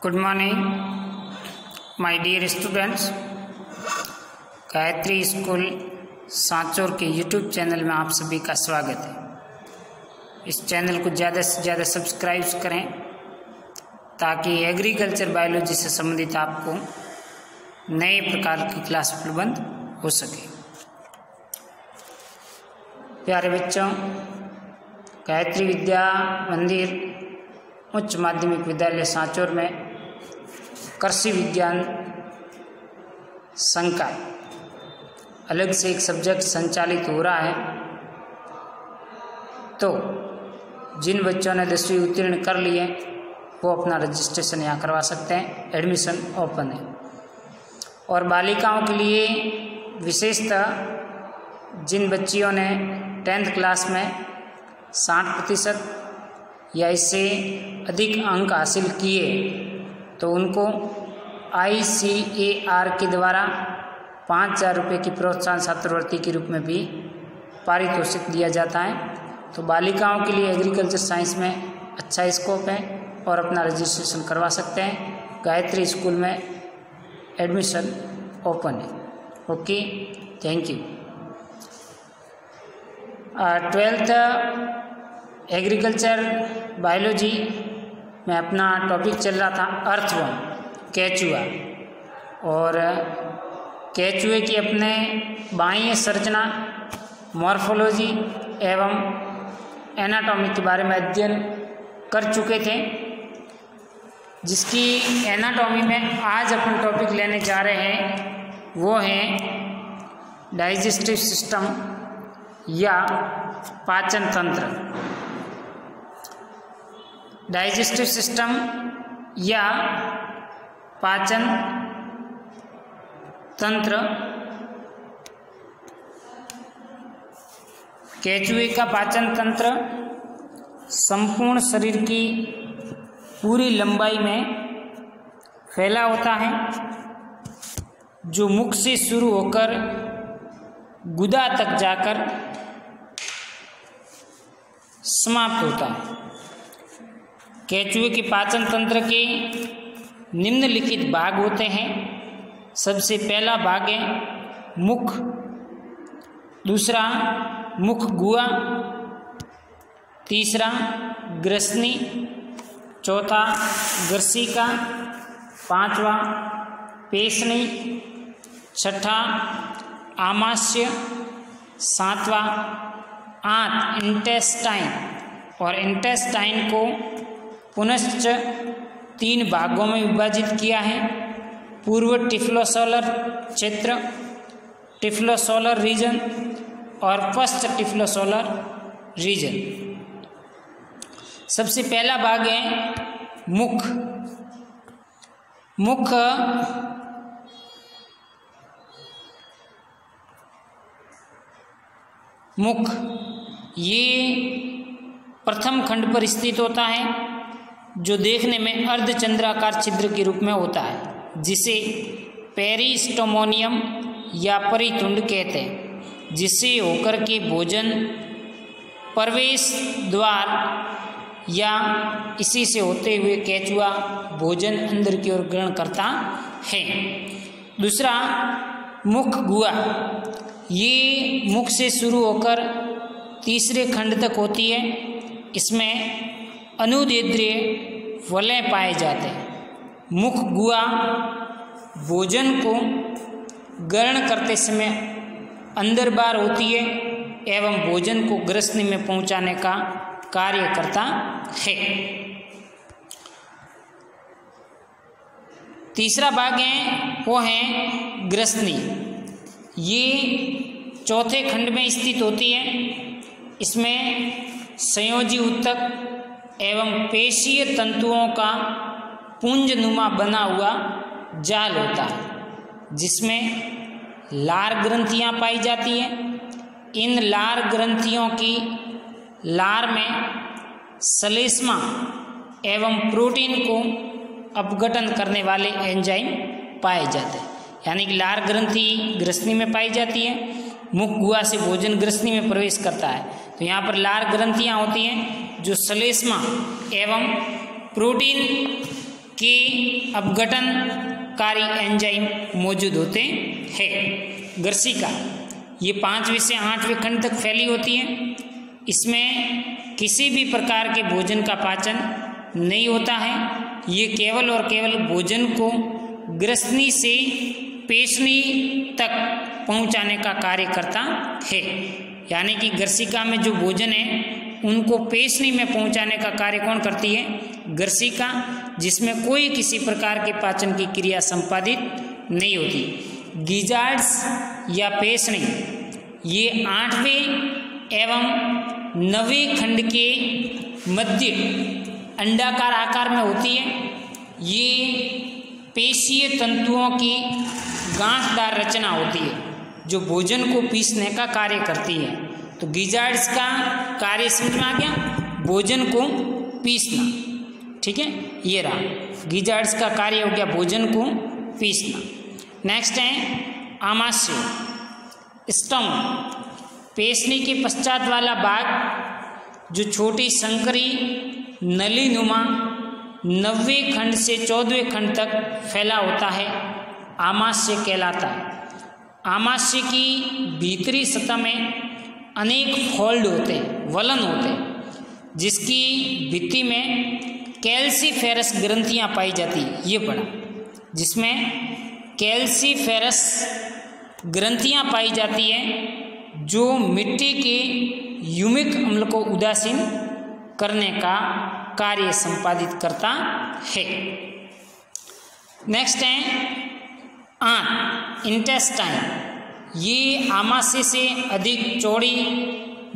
Good morning my dear students. Gayatri school Sanchore के YouTube channel में आप सभी का स्वागत है। इस चैनल को ज़्यादा से ज़्यादा सब्सक्राइब करें ताकि एग्रीकल्चर बायोलॉजी से संबंधित आपको नए प्रकार की क्लास उपलब्ध हो सके। प्यारे बच्चों, गायत्री विद्या मंदिर उच्च माध्यमिक विद्यालय सांचौर में कृषि विज्ञान संकाय अलग से एक सब्जेक्ट संचालित हो रहा है। तो जिन बच्चों ने 10वीं उत्तीर्ण कर ली है वो अपना रजिस्ट्रेशन यहाँ करवा सकते हैं। एडमिशन ओपन है। और बालिकाओं के लिए विशेषतः जिन बच्चियों ने 10th क्लास में 60% या इससे अधिक अंक हासिल किए तो उनको ICAR के द्वारा 5,000 रुपये की प्रोत्साहन छात्रवृत्ति के रूप में भी पारितोषिक दिया जाता है। तो बालिकाओं के लिए एग्रीकल्चर साइंस में अच्छा स्कोप है और अपना रजिस्ट्रेशन करवा सकते हैं। गायत्री स्कूल में एडमिशन ओपन है। Okay, thank you. 12th agriculture biology में अपना टॉपिक चल रहा था अर्थवर्म, केचुआ। और केचुए की अपने बाह्य संरचना, मॉर्फोलॉजी एवं एनाटॉमी के बारे में अध्ययन कर चुके थे, जिसकी एनाटॉमी में आज अपन टॉपिक लेने जा रहे हैं वो है डाइजेस्टिव सिस्टम या पाचन तंत्र। डाइजेस्टिव सिस्टम या पाचन तंत्र। केचुए का पाचन तंत्र संपूर्ण शरीर की पूरी लंबाई में फैला होता है, जो मुख से शुरू होकर गुदा तक जाकर समाप्त होता है। केचुए के पाचन तंत्र के निम्नलिखित भाग होते हैं। सबसे पहला भाग है मुख, दूसरा मुख गुहा, तीसरा ग्रसनी, चौथा ग्रसिका, पांचवा पेशनी, छठा आमाशय, सातवां आंत इंटेस्टाइन। और इंटेस्टाइन को पुनश्च 3 भागों में विभाजित किया है। पूर्व टिफ्लोसोलर क्षेत्र, टिफ्लोसोलर रीजन और पश्च टिफ्लोसोलर रीजन। सबसे पहला भाग है मुख। मुख ये प्रथम खंड पर स्थित होता है, जो देखने में अर्धचंद्राकार छिद्र के रूप में होता है, जिसे पेरिस्टोमोनियम या परितुंड कहते हैं, जिससे होकर के भोजन प्रवेश द्वार या इसी से होते हुए केचुआ भोजन अंदर की ओर ग्रहण करता है। दूसरा मुख गुहा, ये मुख से शुरू होकर तीसरे खंड तक होती है। इसमें अनुदैर्ध्य वलय पाए जाते हैं। मुख गुहा भोजन को ग्रहण करते समय अंदर बाहर होती है एवं भोजन को ग्रसनी में पहुंचाने का कार्य करता है। तीसरा भाग है वो है ग्रसनी। ये चौथे खंड में स्थित होती है। इसमें संयोजी ऊतक एवं पेशीय तंतुओं का पुंजनुमा बना हुआ जाल होता है, जिसमें लार ग्रंथियां पाई जाती हैं। इन लार ग्रंथियों की लार में श्लेष्मा एवं प्रोटीन को अपघटन करने वाले एंजाइम पाए जाते हैं। यानी कि लार ग्रंथि ग्रसनी में पाई जाती है, मुख गुहा से भोजन ग्रसनी में प्रवेश करता है। तो यहाँ पर लार ग्रंथियाँ होती हैं जो श्लेष्मा एवं प्रोटीन के अपघटनकारी एंजाइम मौजूद होते हैं। गर्सिका ये 5वें से 8वें खंड तक फैली होती है। इसमें किसी भी प्रकार के भोजन का पाचन नहीं होता है। ये केवल और केवल भोजन को ग्रसनी से पेशनी तक पहुंचाने का कार्य करता है। यानी कि गर्सिका में जो भोजन है उनको पेशनी में पहुंचाने का कार्य कौन करती है? गर्सिका, जिसमें कोई किसी प्रकार के पाचन की क्रिया संपादित नहीं होती। गिजार्ड्स या पेशनी ये 8वें एवं 9वें खंड के मध्य अंडाकार आकार में होती है। ये पेशीय तंतुओं की गांठदार रचना होती है जो भोजन को पीसने का कार्य करती है। तो गिजार्ड्स का कार्य समझ में आ गया, भोजन को पीसना। ठीक है, ये रहा गिजार्ड्स का कार्य हो गया भोजन को पीसना। नेक्स्ट है आमाशय, स्टमक, पेशनी के पश्चात वाला भाग जो छोटी संकरी नलीनुमा 9वें खंड से 14वें खंड तक फैला होता है, आमाशय कहलाता है। आमाशय की भीतरी सतह में अनेक फोल्ड होते हैं, वलन होते हैं, जिसकी भित्ति में कैल्सीफेरस ग्रंथियां पाई जाती है। ये पढ़ा, जिसमें कैल्सीफेरस ग्रंथियां पाई जाती है जो मिट्टी के ह्यूमिक अम्ल को उदासीन करने का कार्य संपादित करता है। नेक्स्ट है आंत, इंटेस्टाइन। ये आमाशय से अधिक चौड़ी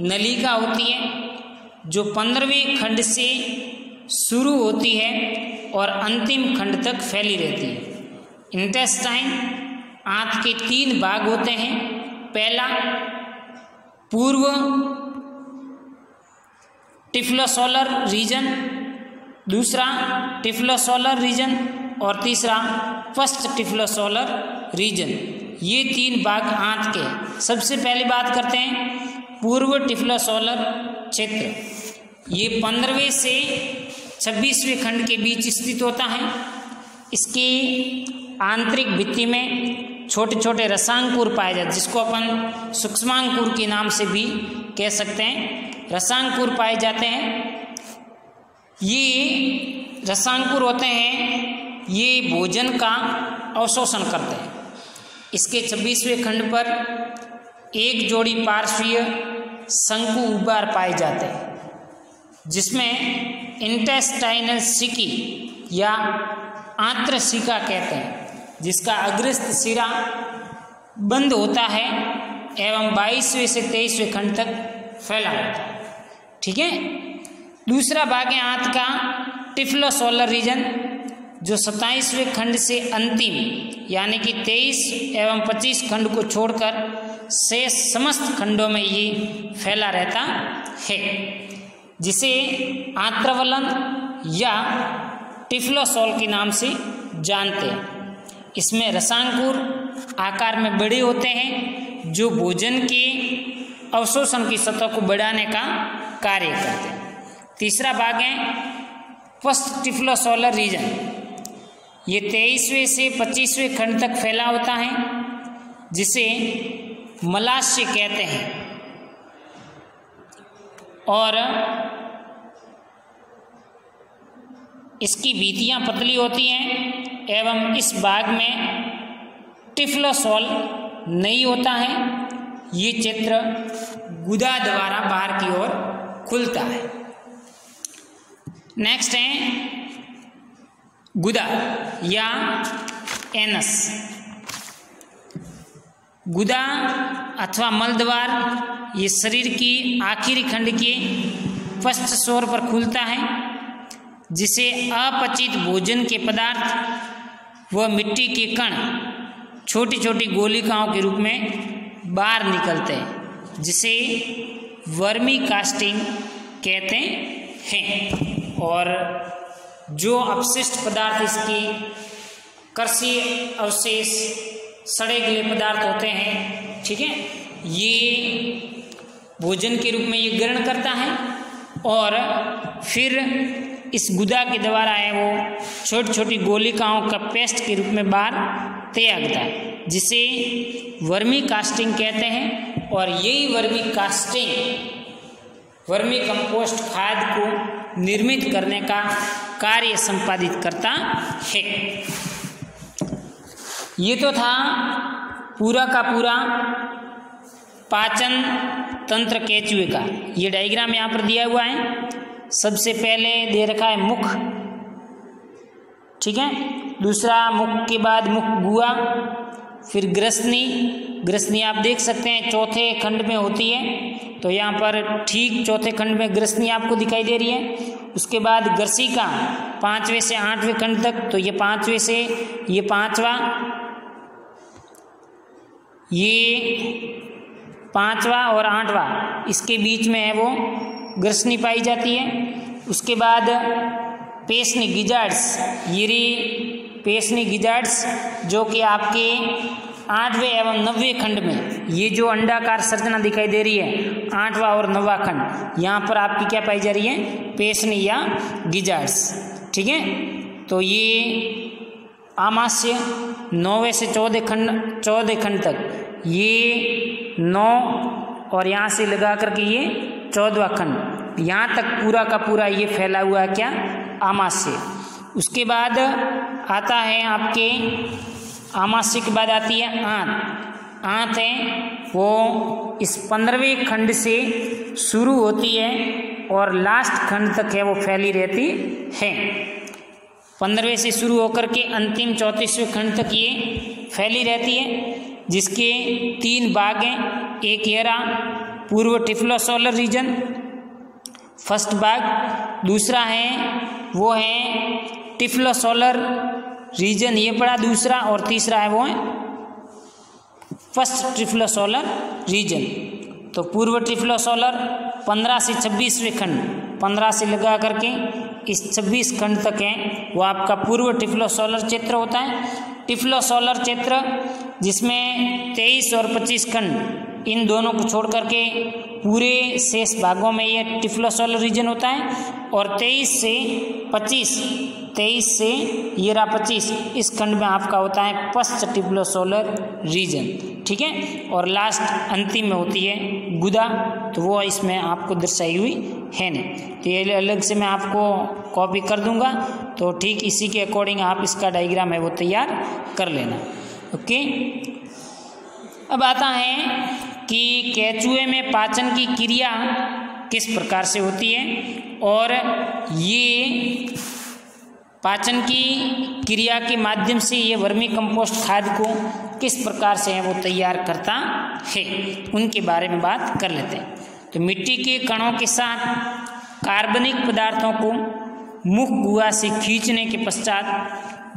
नलिका होती है जो 15वें खंड से शुरू होती है और अंतिम खंड तक फैली रहती है। इंटेस्टाइन आंत के 3 भाग होते हैं। पहला पूर्व टिफ्लोसोलर रीजन, दूसरा टिफ्लोसोलर रीजन और तीसरा फर्स्ट टिफ्लोसोलर रीजन। ये 3 भाग आंत के। सबसे पहले बात करते हैं पूर्व टिफ्लोसोलर क्षेत्र। ये 15वें से 26वें खंड के बीच स्थित होता है। इसकी आंतरिक भित्ति में छोटे छोटे रसांकुर पाए जाते हैं, जिसको अपन सूक्ष्मांकुर के नाम से भी कह सकते हैं। रसांकुर पाए जाते हैं। ये रसांकुर होते हैं, ये भोजन का अवशोषण करते हैं। इसके 26वें खंड पर एक जोड़ी पार्श्वीय शंकु उबार पाए जाते हैं, जिसमें इंटेस्टाइनल सिकी या आंत्रशिका कहते हैं, जिसका अग्रस्त सिरा बंद होता है एवं 22वें से 23वें खंड तक फैला होता है। ठीक है। दूसरा भाग है आंत का टिफ्लोसोलर रीजन, जो 27वें खंड से अंतिम यानी कि 23 एवं 25 खंड को छोड़कर शेष समस्त खंडों में ये फैला रहता है, जिसे आंत्रवलन या टिफ्लोसोल के नाम से जानते हैं। इसमें रसांकुर आकार में बड़े होते हैं जो भोजन के अवशोषण की सतह को बढ़ाने का कार्य करते हैं। तीसरा भाग है फर्स्ट टिफ्लोसोलर रीजन। ये 23वें से 25वें खंड तक फैला होता है, जिसे मलाशय कहते हैं, और इसकी भित्तियां पतली होती हैं एवं इस भाग में टिफ्लोसोल नहीं होता है। ये चित्र गुदा द्वारा बाहर की ओर खुलता है। नेक्स्ट है गुदा या एनस। गुदा अथवा मलद्वार ये शरीर की आखिरी खंड के फर्स्ट छोर पर खुलता है, जिसे अपचित भोजन के पदार्थ व मिट्टी के कण छोटी छोटी गोलिकाओं के रूप में बाहर निकलते हैं, जिसे वर्मी कास्टिंग कहते हैं। और जो अपशिष्ट पदार्थ इसकी कृषि अवशेष सड़े गले पदार्थ होते हैं, ठीक है, ये भोजन के रूप में ये ग्रहण करता है और फिर इस गुदा के द्वारा है वो छोटी छोटी गोलिकाओं का पेस्ट के रूप में बाहर त्यागता है, जिसे वर्मी कास्टिंग कहते हैं। और यही वर्मी कास्टिंग वर्मी कंपोस्ट खाद को निर्मित करने का कार्य संपादित करता है। ये तो था पूरा का पूरा पाचन तंत्र केचुए का। ये डायग्राम यहाँ पर दिया हुआ है। सबसे पहले दे रखा है मुख, ठीक है, दूसरा मुख के बाद मुख गुआ, फिर ग्रसनी। ग्रसनी आप देख सकते हैं चौथे खंड में होती है, तो यहाँ पर ठीक चौथे खंड में ग्रसनी आपको दिखाई दे रही है। उसके बाद ग्रसिका 5वें से 8वें खंड तक, तो ये 5वें से ये 5वां, ये 5वां और 8वां, इसके बीच में है वो ग्रसनी पाई जाती है। उसके बाद पेसनी गिजार्ड्स, ये रही पेसनी गिजार्ड्स, जो कि आपके 8वें एवं 9वें खंड में ये जो अंडाकार संरचना दिखाई दे रही है 8वां और 9वां खंड, यहाँ पर आपकी क्या पाई जा रही है, पेसनी या गिजार्ड्स, ठीक है। तो ये आमाशय 9वें से 14 खंड तक, ये 9 और यहाँ से लगा करके ये 14वां खंड, यहाँ तक पूरा का पूरा ये फैला हुआ है क्या, आमाशय। उसके बाद आता है आपके आमाशय के बाद आती है आंत। आंत है वो इस 15वें खंड से शुरू होती है और लास्ट खंड तक है वो फैली रहती है। 15वें से शुरू होकर के अंतिम 34वें खंड तक ये फैली रहती है, जिसके 3 भाग हैं। एक ये रहा पूर्व टिफ्लोसोलर रीजन, फर्स्ट भाग। दूसरा है वो है टिफ्लोसोलर रीजन, ये पड़ा दूसरा। और तीसरा है वो है फर्स्ट टिफ्लोसोलर रीजन। तो पूर्व टिफ्लोसोलर 15 से 26वें खंड, 15 से लगा करके इस 26 खंड तक है वो आपका पूर्व टिफ्लोसोलर क्षेत्र होता है। टिफ्लोसोलर क्षेत्र जिसमें 23 और 25 खंड, इन दोनों को छोड़ करके पूरे शेष भागों में ये टिफ्लोसोलर रीजन होता है। और 23 से ये रहा 25, इस खंड में आपका होता है पश्च टिफ्लोसोलर रीजन, ठीक है। और लास्ट अंतिम में होती है गुदा, तो वो इसमें आपको दर्शाई हुई है नहीं, तो ये अलग से मैं आपको कॉपी कर दूंगा, तो ठीक इसी के अकॉर्डिंग आप इसका डायग्राम है वो तैयार कर लेना, ओके। अब आता है कि केचुए में पाचन की क्रिया किस प्रकार से होती है, और ये पाचन की क्रिया के माध्यम से ये वर्मी कंपोस्ट खाद को किस प्रकार से है वो तैयार करता है, उनके बारे में बात कर लेते हैं। तो मिट्टी के कणों के साथ कार्बनिक पदार्थों को मुख गुहा से खींचने के पश्चात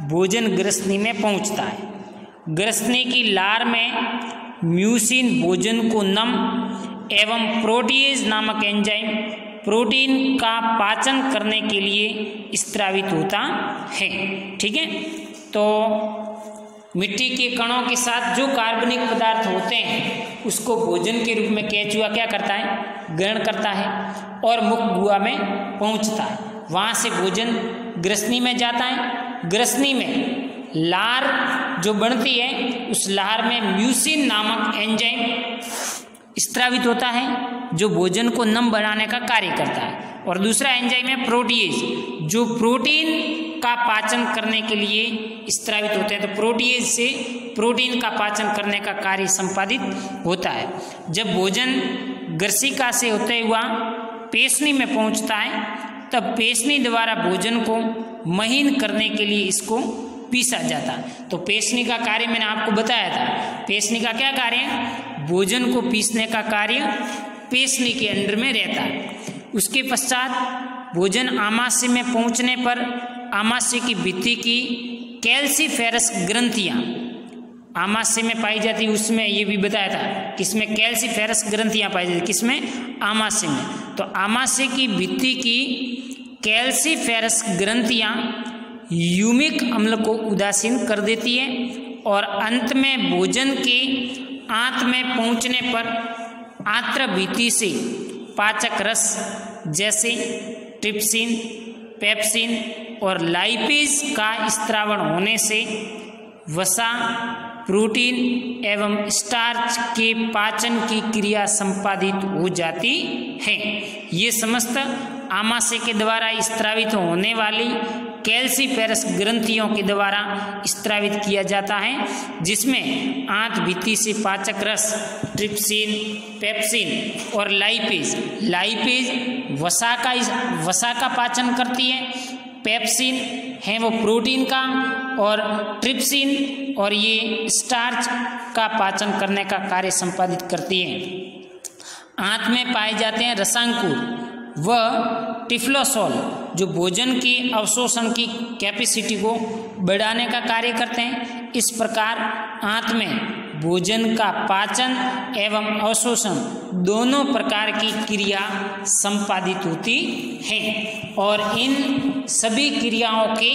भोजन ग्रसनी में पहुंचता है। ग्रसनी की लार में म्यूसिन भोजन को नम एवं प्रोटीएज नामक एंजाइम प्रोटीन का पाचन करने के लिए स्त्रावित होता है, ठीक है। तो मिट्टी के कणों के साथ जो कार्बनिक पदार्थ होते हैं उसको भोजन के रूप में केचुआ क्या करता है, ग्रहण करता है और मुख गुहा में पहुंचता है। वहाँ से भोजन ग्रसनी में जाता है। ग्रसनी में लार जो बनती है उस लार में म्यूसिन नामक एंजाइम स्त्रावित होता है जो भोजन को नम बनाने का कार्य करता है। और दूसरा एंजाइम है प्रोटीएज, जो प्रोटीन का पाचन करने के लिए स्त्रावित होते हैं। तो प्रोटीएज से प्रोटीन का पाचन करने का कार्य संपादित होता है। जब भोजन ग्रसिका से होते हुआ पेशनी में पहुंचता है तब पेशनी द्वारा भोजन को महीन करने के लिए इसको पीसा जाता है। तो पेशनी का कार्य मैंने आपको बताया था। पेशनी का क्या कार्य है, भोजन को पीसने का कार्य पेशनी के अंडर में रहता है। उसके पश्चात भोजन आमाशय में पहुंचने पर आमाशय की भित्ति की कैल्सीफेरस ग्रंथियां आमाशय में पाई जाती, उसमें ये भी बताया था किसमें कैल्सीफेरस ग्रंथियां पाई जाती, किसमें, आमाशय में। तो आमाशय की भित्ति की कैल्सीफेरस ग्रंथियां यूमिक अम्ल को उदासीन कर देती है और अंत में भोजन के आंत में पहुंचने पर आंत्र भित्ति से पाचक रस जैसे ट्रिप्सिन, पेप्सिन और लाइपेज का स्त्रावण होने से वसा, प्रोटीन एवं स्टार्च के पाचन की क्रिया संपादित हो जाती है। ये समस्त आमाशय के द्वारा स्त्रावित होने वाली कैल्सीफेरस ग्रंथियों के द्वारा स्त्रावित किया जाता है, जिसमें आंत भित्ति से पाचक रस, ट्रिप्सिन, पेप्सिन और लाइपेज वसा का पाचन करती है, पेप्सिन है वो प्रोटीन का, और ट्रिप्सिन और ये स्टार्च का पाचन करने का कार्य संपादित करती है। आंत में पाए जाते हैं रसांकुर व टिफ्लोसोल, जो भोजन की अवशोषण की कैपेसिटी को बढ़ाने का कार्य करते हैं। इस प्रकार आंत में भोजन का पाचन एवं अवशोषण दोनों प्रकार की क्रिया संपादित होती है, और इन सभी क्रियाओं के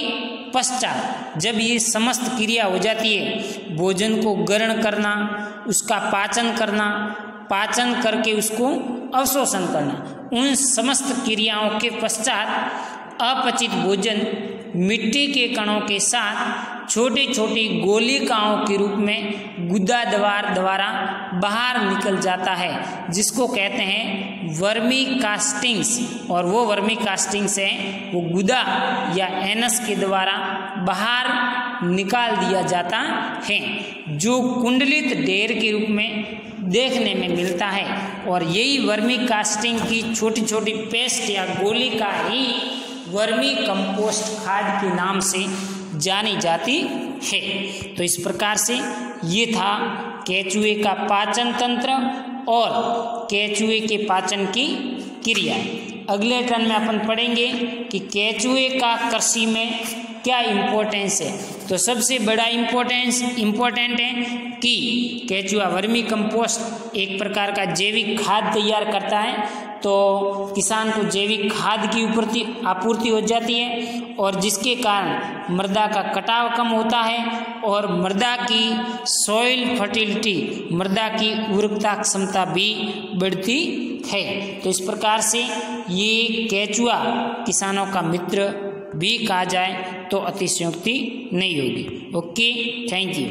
पश्चात जब ये समस्त क्रिया हो जाती है, भोजन को ग्रहण करना, उसका पाचन करना, पाचन करके उसको अवशोषण करना, उन समस्त क्रियाओं के पश्चात अपचित भोजन मिट्टी के कणों के साथ छोटी छोटी गोलिकाओं के रूप में गुदा द्वारा बाहर निकल जाता है, जिसको कहते हैं वर्मी कास्टिंग्स। और वो वर्मी कास्टिंग्स है वो गुदा या एनस के द्वारा बाहर निकाल दिया जाता है, जो कुंडलित ढेर के रूप में देखने में मिलता है। और यही वर्मी कास्टिंग की छोटी छोटी पेस्ट या गोलिका ही वर्मी कंपोस्ट खाद के नाम से जानी जाती है। तो इस प्रकार से ये था केंचुए का पाचन तंत्र और केंचुए के पाचन की क्रिया। अगले टर्न में अपन पढ़ेंगे कि केंचुए का कृषि में क्या इम्पोर्टेंस है। तो सबसे बड़ा इम्पोर्टेंट है कि केंचुआ वर्मी कंपोस्ट एक प्रकार का जैविक खाद तैयार करता है, तो किसान को जैविक खाद की आपूर्ति हो जाती है, और जिसके कारण मृदा का कटाव कम होता है और मृदा की सॉइल फर्टिलिटी, मृदा की उर्वरता क्षमता भी बढ़ती है। तो इस प्रकार से ये केंचुआ किसानों का मित्र भी कहा जाए तो अतिशयोक्ति नहीं होगी। Okay, thank you.